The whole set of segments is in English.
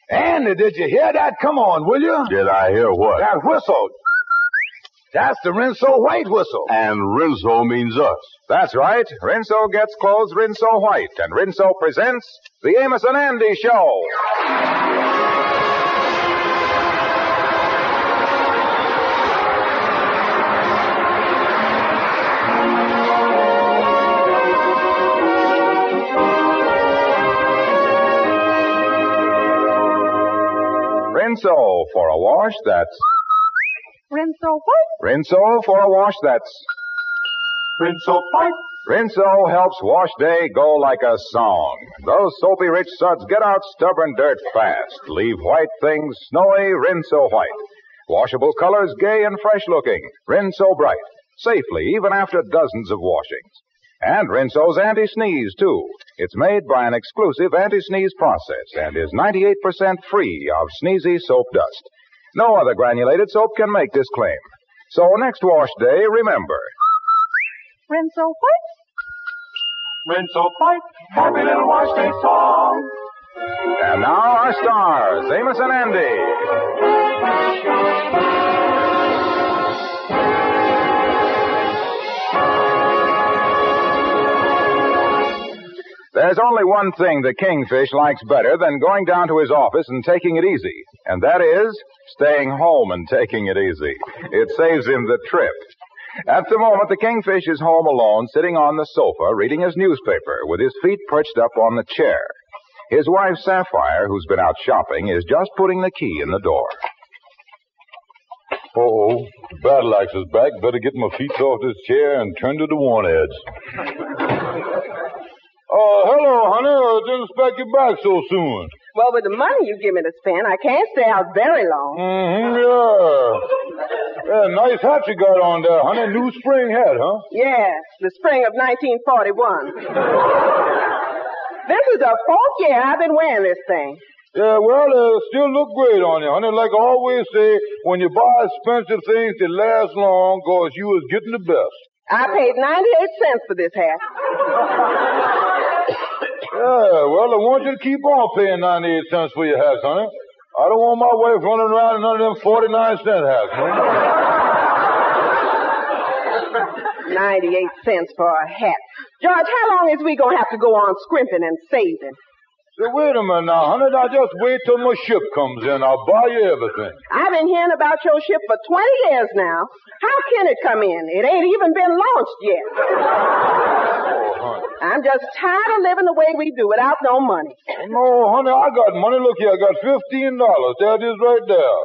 Andy, did you hear that? Come on, will you? Did I hear what? That whistle. That's the Rinso White whistle. And Rinso means us. That's right. Rinso gets clothes Rinso White, and Rinso presents the Amos and Andy Show. Rinso for a wash that's... Rinso what? Rinso for a wash that's... Rinso White. Rinso helps wash day go like a song. Those soapy rich suds get out stubborn dirt fast. Leave white things snowy, Rinso White. Washable colors gay and fresh looking, Rinso Bright. Safely, even after dozens of washings. And Rinso's anti-sneeze, too. It's made by an exclusive anti-sneeze process and is 98% free of sneezy soap dust. No other granulated soap can make this claim. So next wash day, remember. Rinso what? Rinso White. Happy little wash day song. And now our stars, Amos and Andy. There's only one thing the Kingfish likes better than going down to his office and taking it easy, and that is staying home and taking it easy. It saves him the trip. At the moment, the Kingfish is home alone, sitting on the sofa, reading his newspaper, with his feet perched up on the chair. His wife, Sapphire, who's been out shopping, is just putting the key in the door. Uh-oh. Battle axe is back. Better get my feet off this chair and turn to the want ads. Hello, honey. I didn't expect you back so soon. Well, with the money you give me to spend, I can't stay out very long. Yeah, nice hat you got on there, honey. New spring hat, huh? Yes, the spring of 1941. This is the fourth year I've been wearing this thing. Yeah, well, still look great on you, honey. Like I always say, when you buy expensive things, they last long because you is getting the best. I paid 98 cents for this hat. Yeah, well, I want you to keep on paying 98 cents for your hats, honey. I don't want my wife running around in none of them 49-cent hats, honey. 98 cents for a hat. George, how long is we going to have to go on scrimping and saving? So wait a minute now, honey. Now just wait till my ship comes in. I'll buy you everything. I've been hearing about your ship for 20 years now. How can it come in? It ain't even been launched yet. Oh, honey. I'm just tired of living the way we do without no money. No, honey, I got money. Look here, I got $15. There it is right there.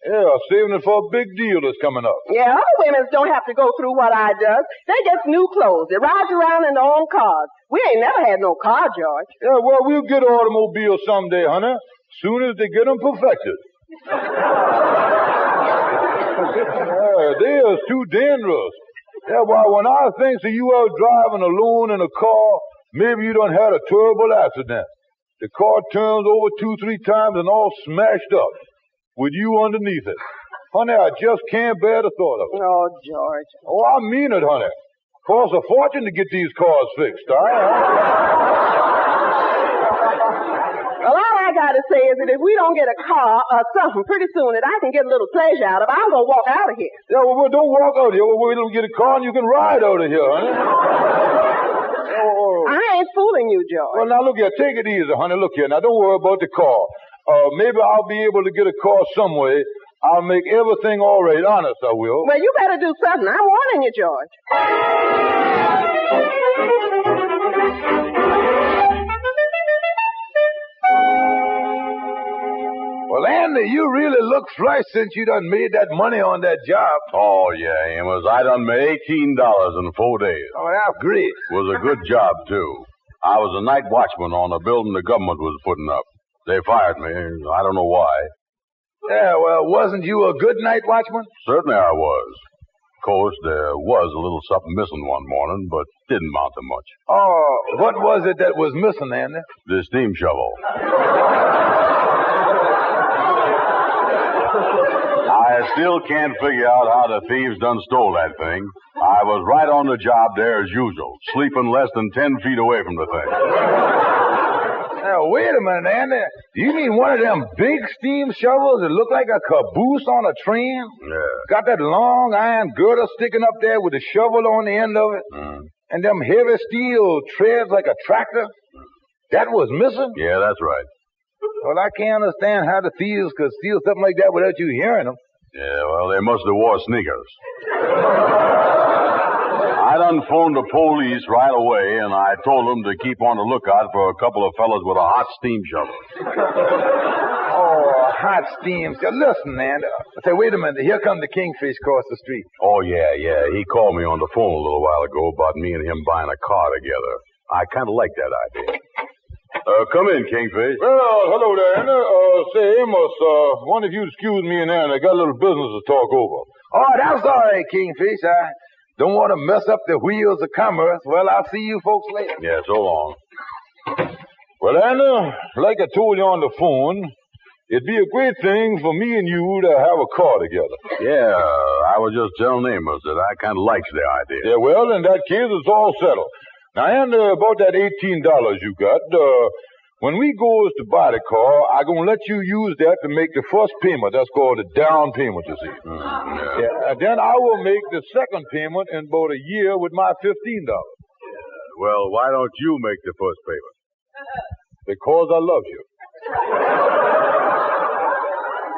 Yeah, saving it for a big deal that's coming up. Yeah, other women don't have to go through what I does. They get new clothes. They ride around in their own cars. We ain't never had no car, George. Yeah, well, we'll get automobiles someday, honey. Soon as they get them perfected. Yeah, they is too dangerous. Yeah, well, when I think that you are driving alone in a car, maybe you done had a terrible accident. The car turns over 2-3 times and all smashed up with you underneath it. Honey, I just can't bear the thought of it. Oh, George. Oh, I mean it, honey. Costs a fortune to get these cars fixed, all right? Well, all I got to say is that if we don't get a car or something pretty soon that I can get a little pleasure out of, I'm going to walk out of here. Yeah, well, don't walk out of here. Well, wait till we get a car and you can ride out of here, honey. I ain't fooling you, George. Well, now, look here. Take it easy, honey. Look here. Now, don't worry about the car. Maybe I'll be able to get a car some way. I'll make everything all right. Honest, I will. Well, you better do something. I'm warning you, George. Well, Andy, you really look flush since you done made that money on that job. Oh, yeah, Amos. I done made $18 in 4 days. Oh, that's great. It was a good job, too. I was a night watchman on a building the government was putting up. They fired me. I don't know why. Yeah, well, wasn't you a good night watchman? Certainly I was. Of course, there was a little something missing one morning, but didn't amount to much. Oh, what was it that was missing, Andy? The steam shovel. I still can't figure out how the thieves done stole that thing. I was right on the job there as usual, sleeping less than 10 feet away from the thing. Yeah, Now, wait a minute, Andy. Do you mean one of them big steam shovels that look like a caboose on a train? Yeah. Got that long iron girder sticking up there with a shovel on the end of it? And them heavy steel treads like a tractor? That was missing? Yeah, that's right. Well, I can't understand how the thieves could steal something like that without you hearing them. Yeah, well, they must have wore sneakers. I done phoned the police right away, and I told them to keep on the lookout for a couple of fellas with a hot steam shovel. Oh, hot steam. Listen, man. Say, wait a minute. Here come the Kingfish across the street. Oh, yeah. He called me on the phone a little while ago about me and him buying a car together. I kind of like that idea. Come in, Kingfish. Well, hello there, Andy. Say, Amos, one of you excuse me and Andy. I got a little business to talk over. Oh, that's all right, Kingfish. I don't want to mess up the wheels of commerce. Well, I'll see you folks later. Yeah, so long. Well, Andy, like I told you on the phone, it'd be a great thing for me and you to have a car together. Yeah, I was just telling Amos that I kind of likes the idea. Yeah, well, in that case, it's all settled. Now, Andy, about that $18 you got, when we goes to buy the car, I'm going to let you use that to make the first payment. That's called the down payment, you see. Yeah, and then I will make the second payment in about a year with my $15. Well, why don't you make the first payment? Because I love you.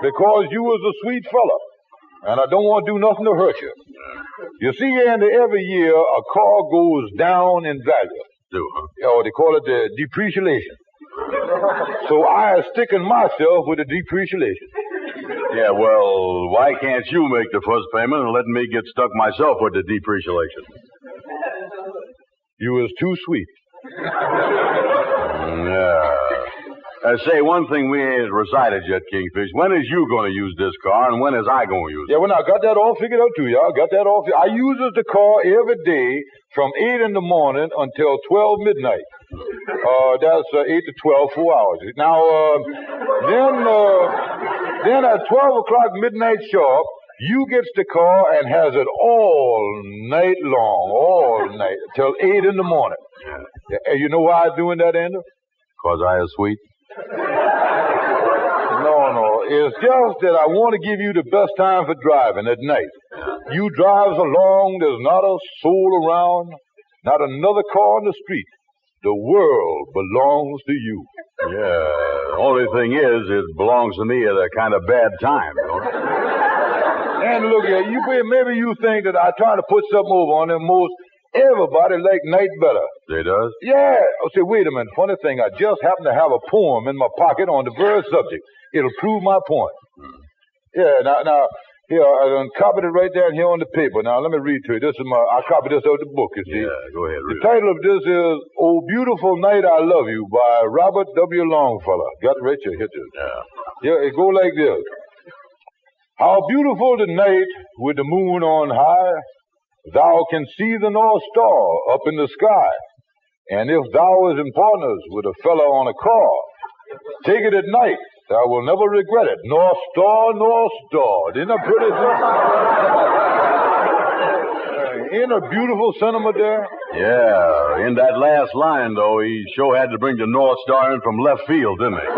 Because you was a sweet fella. And I don't want to do nothing to hurt you. You see, Andy, every year a car goes down in value. Oh, they call it the depreciation. So I am sticking myself with the depreciation. Yeah, well, why can't you make the first payment and let me get stuck myself with the depreciation? You was too sweet. Yeah. Say, one thing we ain't recited yet, Kingfish. When is you going to use this car, and when is I going to use it? Yeah, well, I got that all figured out, too, y'all. Got that all I uses the car every day from 8 in the morning until 12 midnight. That's 8 to 12, 4 hours. Now, then at 12 o'clock midnight sharp, you gets the car and has it all night long, till 8 in the morning. Yeah. You know why I'm doing that, Andrew? Because I is sweet? No. It's just that I want to give you the best time for driving at night. You drives along, there's not a soul around, not another car on the street. The world belongs to you. Yeah, the only thing is, it belongs to me at a kind of bad time, don't it? And look here, maybe you think that I try to put something over on them most everybody like night better. They does? Yeah. Oh, say, wait a minute. Funny thing, I just happen to have a poem in my pocket on the very subject. It'll prove my point. Yeah, now, here, I done copied it right down here on the paper. Now, let me read to you. I copied this out of the book, you see. Yeah, go ahead, read The title of this is, Oh Beautiful Night I Love You by Robert W. Longfellow. Got it right here. Hit this. Yeah, it go like this. How beautiful the night with the moon on high. Thou can see the North Star up in the sky. And if thou is in partners with a fellow on a car, take it at night. Thou will never regret it. North Star, North Star. Isn't that pretty? Ain't a beautiful sentiment there? Yeah. In that last line, though, he sure had to bring the North Star in from left field, didn't he?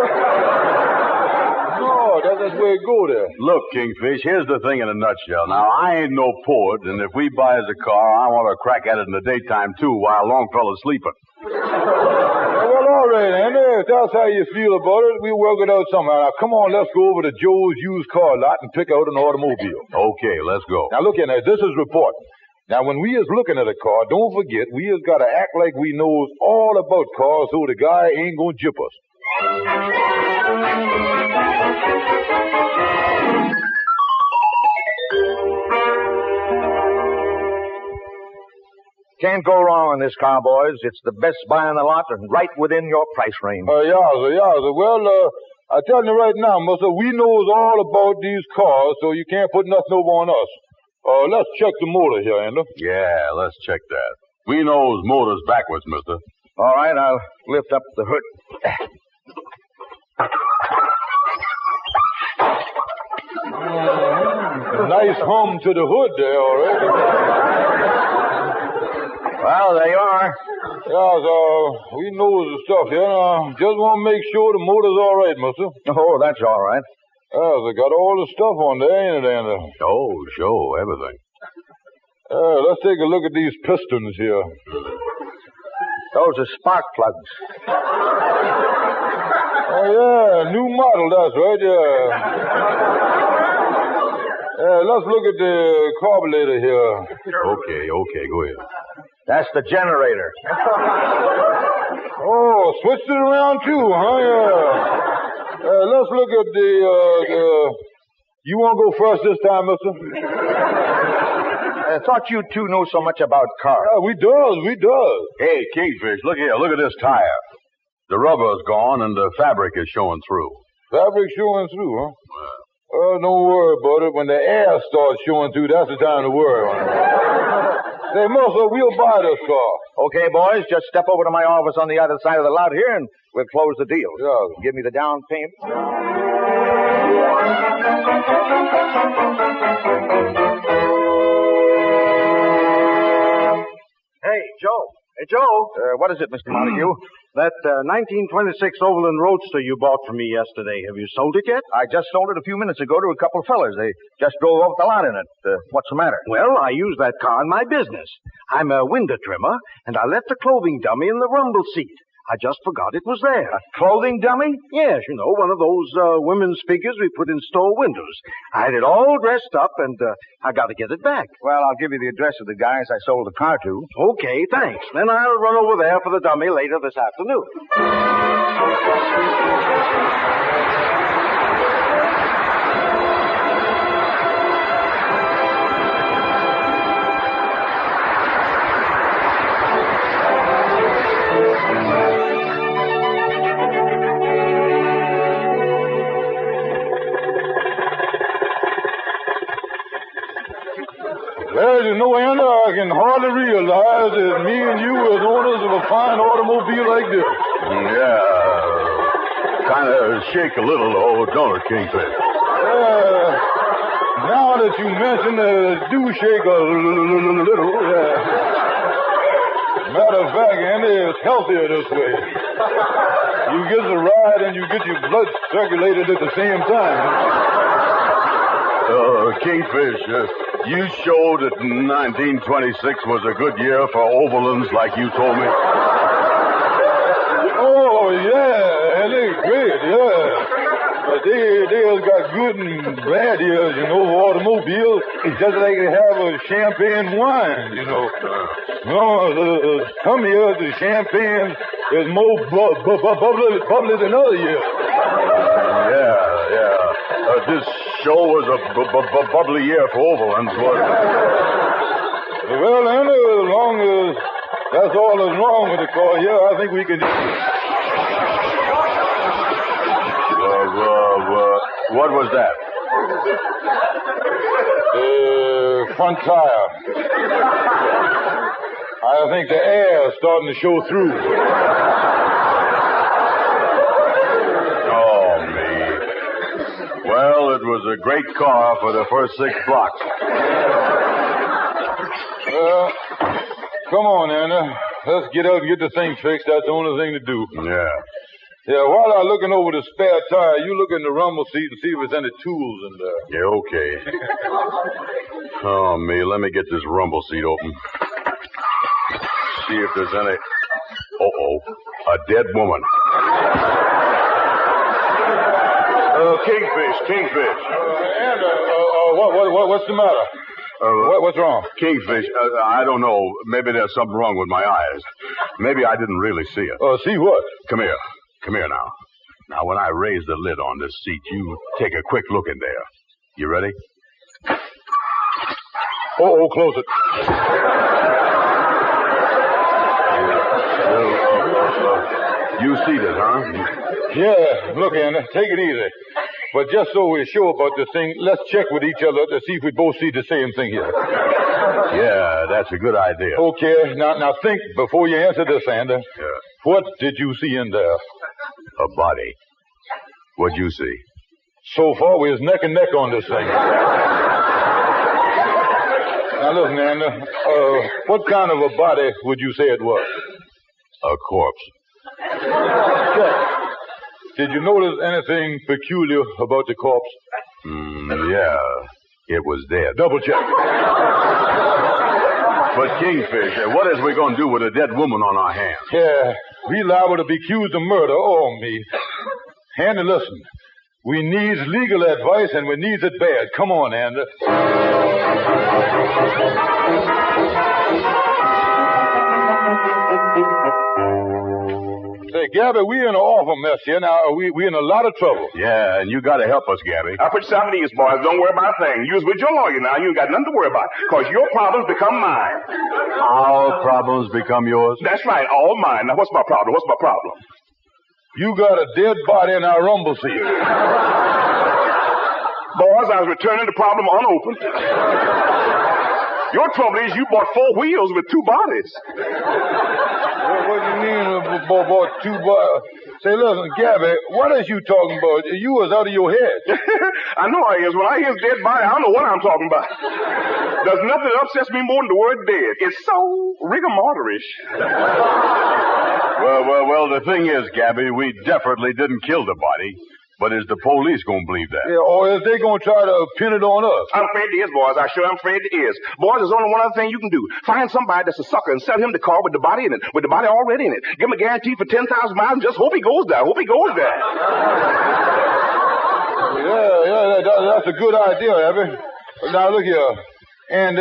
That's where it go there. Look, Kingfish, here's the thing in a nutshell. Now, I ain't no poet, and if we buys a car, I want to crack at it in the daytime, too, while Longfellow's sleeping. Well, all right, Andy. If that's how you feel about it, we'll work it out somehow. Now, come on, let's go over to Joe's used car lot and pick out an automobile. Okay, let's go. Now, look here, this is reporting. Now, when we is looking at a car, don't forget, we has got to act like we knows all about cars so the guy ain't going to jip us. Can't go wrong on this car, boys. It's the best buy in the lot and right within your price range. Yowza. Well, I tell you right now, mister, we knows all about these cars, so you can't put nothing over on us. Let's check the motor here, Andrew. Yeah, let's check that. We knows motors backwards, mister. All right, I'll lift up the hood. Nice hum to the hood there, all right. Well, there you are. Yeah, so we know the stuff here. Just want to make sure the motor's all right, mister. Oh, that's all right. Yeah, they got all the stuff on there, ain't it, Andy? Oh, sure, everything. Let's take a look at these pistons here. Those are spark plugs. Oh, yeah, new model, that's right, yeah. Let's look at the carburetor here. Okay, go ahead. That's the generator. Oh, switched it around too, huh? Yeah. Let's look at the... You want to go first this time, mister? I thought you two know so much about cars. Yeah, we does. Hey, Kingfish, look here. Look at this tire. The rubber's gone and the fabric is showing through. Fabric showing through, huh? Don't worry about it. When the air starts showing through, that's the time to worry. Say, mister, we'll buy this car. Okay, boys, just step over to my office on the other side of the lot here, and we'll close the deal. Yeah. Give me the down payment. Hey, Joe. Hey, Joe. What is it, Mr. Montague? That 1926 Overland Roadster you bought from me yesterday, have you sold it yet? I just sold it a few minutes ago to a couple of fellers. They just drove off the lot in it. What's the matter? Well, I use that car in my business. I'm a window trimmer, and I left a clothing dummy in the rumble seat. I just forgot it was there. A clothing dummy? Yes, you know, one of those women's figures we put in store windows. I had it all dressed up, and I got to get it back. Well, I'll give you the address of the guys I sold the car to. Okay, thanks. Then I'll run over there for the dummy later this afternoon. Well, you know, Andy, I can hardly realize that me and you as owners of a fine automobile like this. Yeah. Kind of shake a little, though, don't it, Kingfish? Now that you mention do shake a little. Matter of fact, Andy, it's healthier this way. You get the ride and you get your blood circulated at the same time. Kingfish, you showed that 1926 was a good year for Overlands like you told me. Oh, yeah, and they're great, yeah. But they have got good and bad years, you know, automobiles. It's just like they have a champagne wine, you know. Some years the champagne is more bubbly than other years. Yeah. This show was a bubbly year for Overlands, wasn't it? Well, Andy, as long as that's all that's wrong with the car here, I think we can... What was that? Front tire. I think the air is starting to show through. Well, it was a great car for the first 6 blocks. Come on, Anna. Let's get out and get the thing fixed. That's the only thing to do. Yeah. Yeah, while I'm looking over the spare tire, you look in the rumble seat and see if there's any tools in there. Yeah, okay. Oh, me, let me get this rumble seat open. See if there's any... Uh-oh, a dead woman. Kingfish. What's the matter? What's wrong? Kingfish, I don't know. Maybe there's something wrong with my eyes. Maybe I didn't really see it. See what? Come here now. Now, when I raise the lid on this seat, you take a quick look in there. You ready? Oh, close it. You see this, huh? Yeah, look, Anna, take it easy. But just so we're sure about this thing, let's check with each other to see if we both see the same thing here. Yeah, that's a good idea. Okay, now think before you answer this, Andy. Yeah. What did you see in there? A body. What'd you see? So far, we're neck and neck on this thing. Now, listen, Andy, what kind of a body would you say it was? A corpse. Did you notice anything peculiar about the corpse? Yeah. It was dead. Double check. But, Kingfish, what is we going to do with a dead woman on our hands? Yeah, we liable to be accused of murder. Oh, me. Andy, listen. We needs legal advice, and we needs it bad. Come on, Andy. Say, Gabby, we in an awful mess here. Now, we in a lot of trouble. Yeah, and you got to help us, Gabby. I put some of these, boys. Don't worry about a thing. You was with your lawyer now. You ain't got nothing to worry about. Because your problems become mine. Our problems become yours? That's right. All mine. Now, what's my problem? What's my problem? You got a dead body in our rumble seat. Boys, I was returning the problem unopened. Your trouble is you bought 4 wheels with 2 bodies. What do you mean, boy, 2 bodies? Say, listen, Gabby, what is you talking about? You was out of your head. I know I is. When I hear dead body, I don't know what I'm talking about. There's nothing that upsets me more than the word dead. It's so rigor mortis-ish. Well, the thing is, Gabby, we definitely didn't kill the body. But is the police going to believe that? Yeah, or is they going to try to pin it on us? I'm afraid it is, boys. I sure am afraid it is. Boys, there's only one other thing you can do. Find somebody that's a sucker and sell him the car with the body in it, with the body already in it. Give him a guarantee for 10,000 miles and just hope he goes there. Hope he goes there. Yeah, that's a good idea, Abby. Now, look here. And,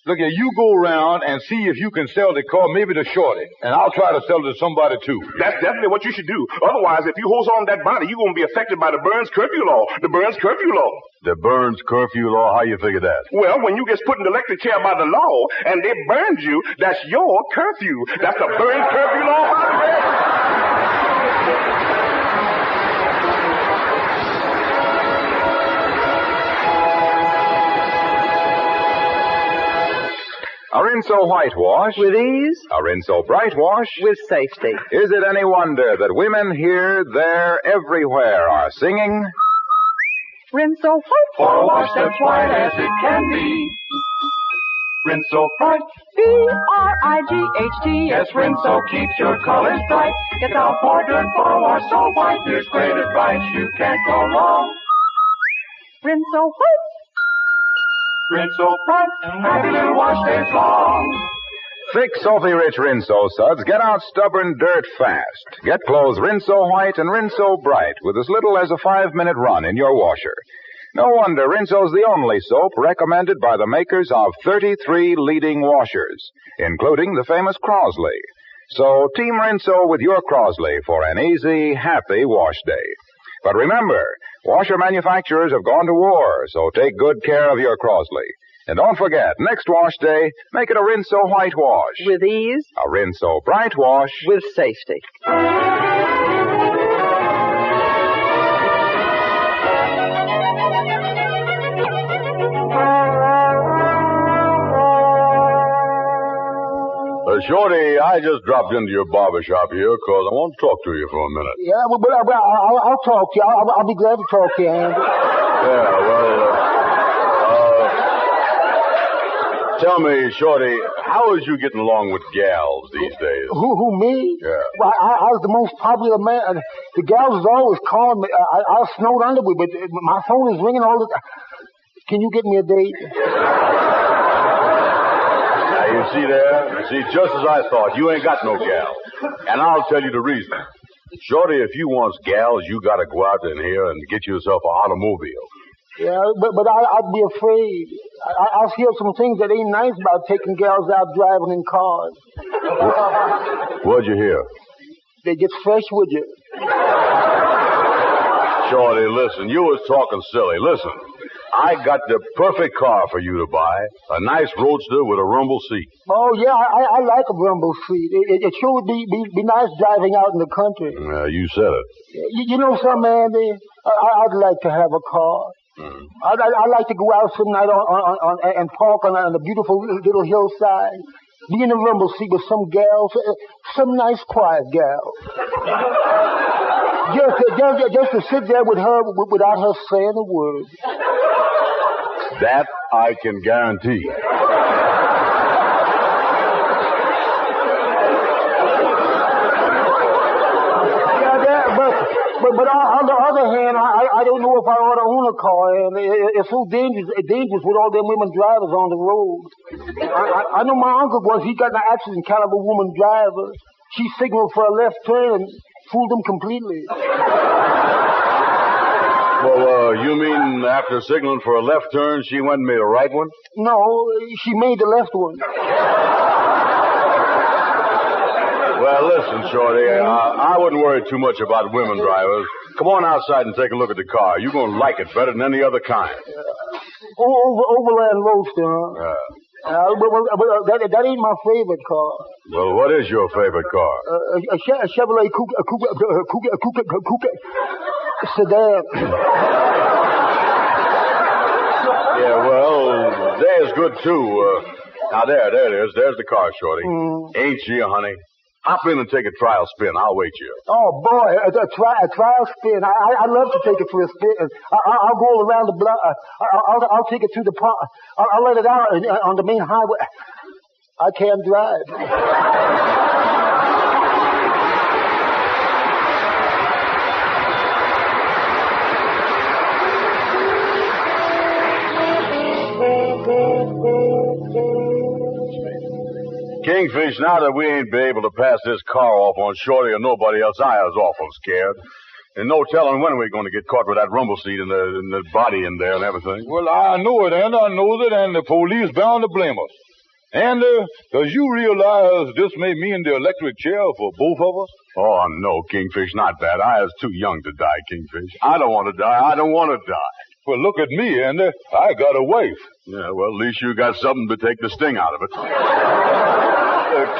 look here, you go around and see if you can sell the car, maybe to Shorty. And I'll try to sell it to somebody, too. That's definitely what you should do. Otherwise, if you hold on to that body, you're going to be affected by the Burns curfew law. The Burns curfew law. The Burns curfew law? How you figure that? Well, when you get put in the electric chair by the law and they burned you, that's your curfew. That's the Burns curfew law. A Rinso whitewash. With ease. A Rinso brightwash. With safety. Is it any wonder that women here, there, everywhere are singing? Rinso white. For a wash that's white as it can be. Rinso bright. B-R-I-G-H-T. Yes, Rinso keeps your colors bright. Gets out more dirt for a wash so white. Here's great advice, you can't go wrong. Rinso white. Rinso bright. Happy little wash days long. Thick, soapy-rich Rinso suds get out stubborn dirt fast. Get clothes Rinso white and Rinso bright with as little as a 5-minute run in your washer. No wonder Rinso's the only soap recommended by the makers of 33 leading washers, including the famous Crosley. So Team Rinso with your Crosley for an easy, happy wash day. But remember, washer manufacturers have gone to war, so take good care of your Crosley. And don't forget, next wash day, make it a Rinso whitewash. With ease. A Rinso brightwash. With safety. Shorty, I just dropped into your barber shop here because I want to talk to you for a minute. Yeah, but I'll talk to you. I'll be glad to talk to you, Andy. Yeah, well, tell me, Shorty, how is you getting along with gals these days? Who, me? Yeah. Well, I was the most popular man. The gals is always calling me. I was snowed under with, but my phone is ringing all the time. Can you get me a date? You see there? See, just as I thought, you ain't got no gal. And I'll tell you the reason. Shorty, if you want gals, you gotta go out in here and get yourself an automobile. Yeah, but I'd be afraid. I've heard some things that ain't nice about taking gals out driving in cars. What'd you hear? They get fresh with you. Shorty, listen, you was talking silly. Listen. I got the perfect car for you to buy. A nice roadster with a rumble seat. Oh, yeah, I like a rumble seat. It sure would be nice driving out in the country. You said it. You know something, Andy? I'd like to have a car. I'd like to go out some night and park on a beautiful little hillside. Be in a rumble seat with some gals, some nice quiet gal. Just to sit there with her without her saying a word. That I can guarantee. But on the other hand, I don't know if I ought to own a car, and it's so dangerous with all them women drivers on the road. I know my uncle he got in an accident, kind of a woman driver. She signaled for a left turn and fooled him completely. Well, you mean after signaling for a left turn, she went and made a right one? No, she made the left one. Well, listen, Shorty, I wouldn't worry too much about women drivers. Come on outside and take a look at the car. You're going to like it better than any other kind. Overland Roadster, huh? That ain't my favorite car. Well, what is your favorite car? A Chevrolet Coupe sedan. Yeah, well, there's good, too. Now, there it is. There's the car, Shorty. Ain't she, honey? Hop in and take a trial spin. I'll wait you. Oh, boy, a trial spin. I'd love to take it for a spin. I'll go around the block. I'll take it through the park. I'll let it out on the main highway. I can't drive. Kingfish, now that we ain't be able to pass this car off on Shorty or nobody else, I was awful scared. And no telling when we're going to get caught with that rumble seat and the body in there and everything. Well, I know it, and I know it, and the police bound to blame us. And, does you realize this may mean the electric chair for both of us? Oh, no, Kingfish, not that. I was too young to die, Kingfish. I don't want to die. I don't want to die. Well, look at me, Andy. I got a wife. Yeah, well, at least you got something to take the sting out of it.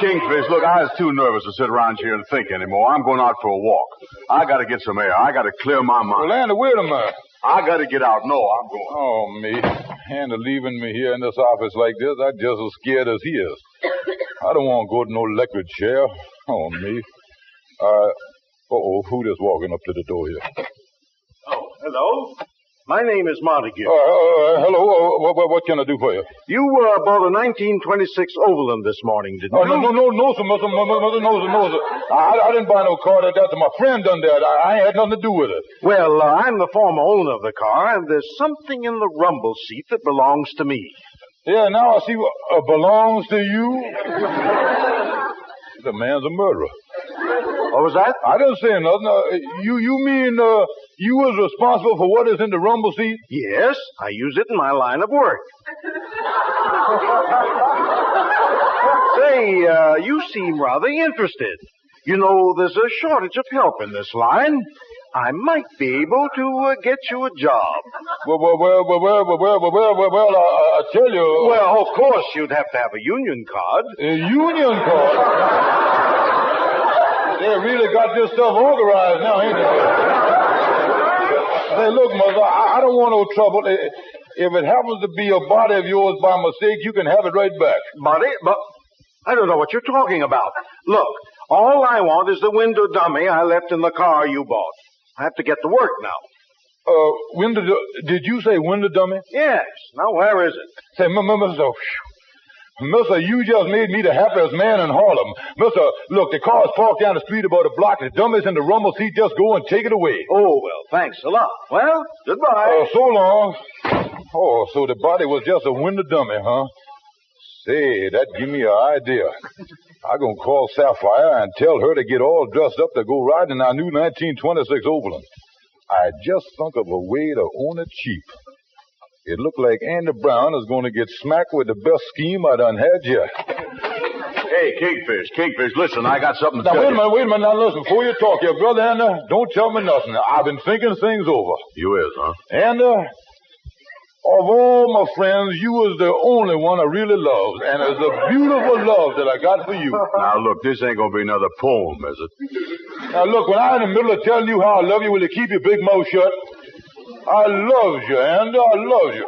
Kingfish, look, I was too nervous to sit around here and think anymore. I'm going out for a walk. I got to get some air. I got to clear my mind. Well, Andy, wait a minute. I got to get out. No, I'm going. Oh, me. Andy leaving me here in this office like this, I'm just as scared as he is. I don't want to go to no electric chair. Oh, me. Who just walking up to the door here? Oh, hello. My name is Montague. Hello. What can I do for you? You bought a 1926 Overland this morning, didn't you? No, sir. No, sir. I didn't buy no car. That's my friend done that. I had nothing to do with it. Well, I'm the former owner of the car, and there's something in the rumble seat that belongs to me. Yeah, now I see what belongs to you. The man's a murderer. What was that? I didn't say nothing. You mean you was responsible for what is in the rumble seat? Yes, I use it in my line of work. Say, you seem rather interested. You know, there's a shortage of help in this line. I might be able to get you a job. Well, I tell you. Well, of course, you'd have to have a union card. A union card? They really got this stuff organized now, ain't they? Hey, look, Mother, I don't want no trouble. If it happens to be a body of yours by mistake, you can have it right back. Body? But I don't know what you're talking about. Look, all I want is the window dummy I left in the car you bought. I have to get to work now. Did you say window dummy? Yes. Now, where is it? Say, Mister, you just made me the happiest man in Harlem. Mister, look, the car's parked down the street about a block. The dummy's in the rumble seat. Just go and take it away. Oh, well, thanks a lot. Well, goodbye. So long. Oh, so the body was just a window dummy, huh? Say, that give me an idea. I'm going to call Sapphire and tell her to get all dressed up to go riding in our new 1926 Overland. I just thunk of a way to own it cheap. It looked like Andy Brown is going to get smacked with the best scheme I done had yet. Hey, Kingfish, listen, I got something to tell you. Wait a minute, now listen, before you talk here, brother Andy, don't tell me nothing. I've been thinking things over. You is, huh? And, of all my friends, you was the only one I really loved, and it's a beautiful love that I got for you. Now, look, this ain't going to be another poem, is it? Now, look, when I'm in the middle of telling you how I love you, will you keep your big mouth shut? I love you, Andy, I love you.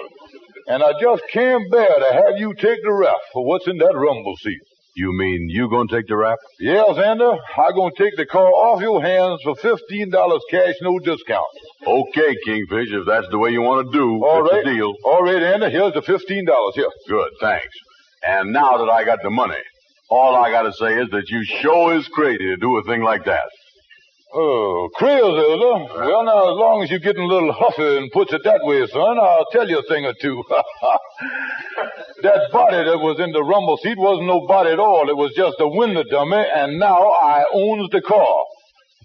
And I just can't bear to have you take the rap for what's in that rumble seat. You mean you going to take the rap? Yes, Andy. I'm going to take the car off your hands for $15 cash, no discount. Okay, Kingfish, if that's the way you want to do, it's a deal. All right, Andy, here's the $15 here. Good, thanks. And now that I got the money, all I got to say is that you sure is crazy to do a thing like that. Oh, crazy, is it? Well, now, as long as you're getting a little huffy and puts it that way, son, I'll tell you a thing or two. That body that was in the rumble seat wasn't no body at all. It was just a window dummy, and now I owns the car.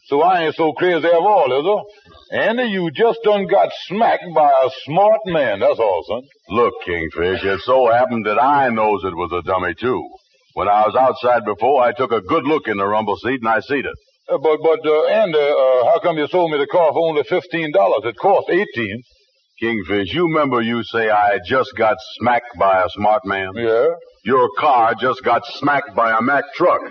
So I ain't so crazy at all, is it? Andy, you just done got smacked by a smart man, that's all, son. Look, Kingfish, it so happened that I knows it was a dummy, too. When I was outside before, I took a good look in the rumble seat, and I seen it. But Andy, how come you sold me the car for only $15? It cost $18. Kingfish, you remember you say I just got smacked by a smart man? Yeah? Your car just got smacked by a Mack truck.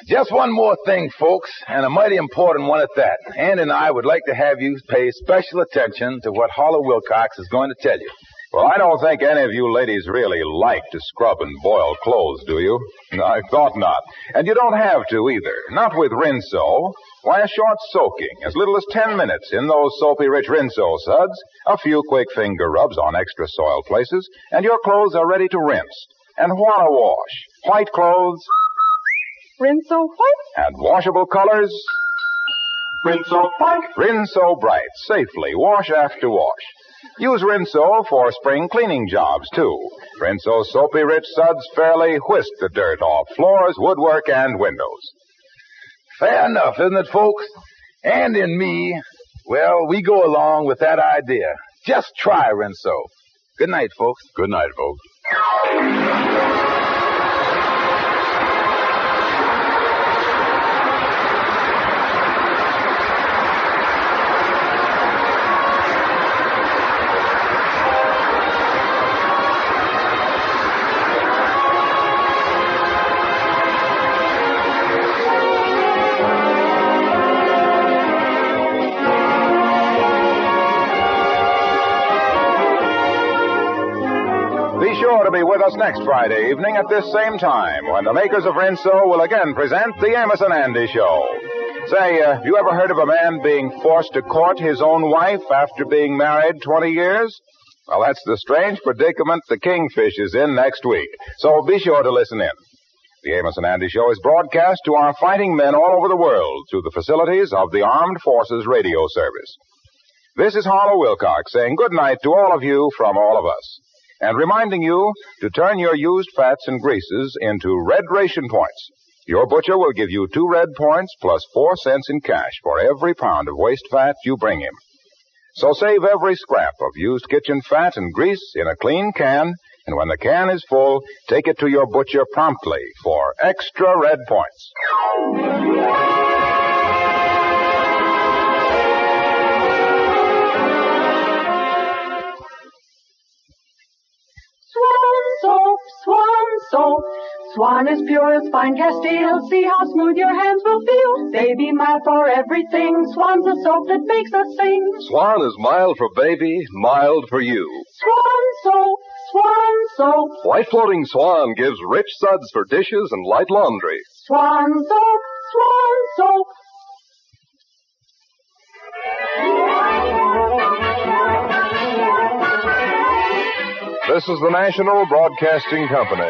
Just one more thing, folks, and a mighty important one at that. Ann and I would like to have you pay special attention to what Harlow Wilcox is going to tell you. Well, I don't think any of you ladies really like to scrub and boil clothes, do you? I thought not. And you don't have to either. Not with Rinso. Why, a short soaking, as little as 10 minutes in those soapy-rich Rinso suds, a few quick finger rubs on extra soiled places, and your clothes are ready to rinse. And what a wash. White clothes. Rinso white. And washable colors. Rinso white. Rinso bright. Safely. Wash after wash. Use Rinso for spring cleaning jobs, too. Rinso's soapy-rich suds fairly whisk the dirt off floors, woodwork, and windows. Fair enough, isn't it, folks? And in me, well, we go along with that idea. Just try Rinso. Good night, folks. Good night, folks. Be sure to be with us next Friday evening at this same time when the makers of Rinso will again present the Amos and Andy Show. Say, have you ever heard of a man being forced to court his own wife after being married 20 years? Well, that's the strange predicament the Kingfish is in next week. So be sure to listen in. The Amos and Andy Show is broadcast to our fighting men all over the world through the facilities of the Armed Forces Radio Service. This is Harlow Wilcox saying good night to all of you from all of us, and reminding you to turn your used fats and greases into red ration points. Your butcher will give you 2 red points plus 4 cents in cash for every pound of waste fat you bring him. So save every scrap of used kitchen fat and grease in a clean can, and when the can is full, take it to your butcher promptly for extra red points. Swan soap. Swan is pure as fine Castile. See how smooth your hands will feel. Baby mild for everything. Swan's the soap that makes us sing. Swan is mild for baby, mild for you. Swan soap. White floating Swan gives rich suds for dishes and light laundry. Swan soap. This is the National Broadcasting Company.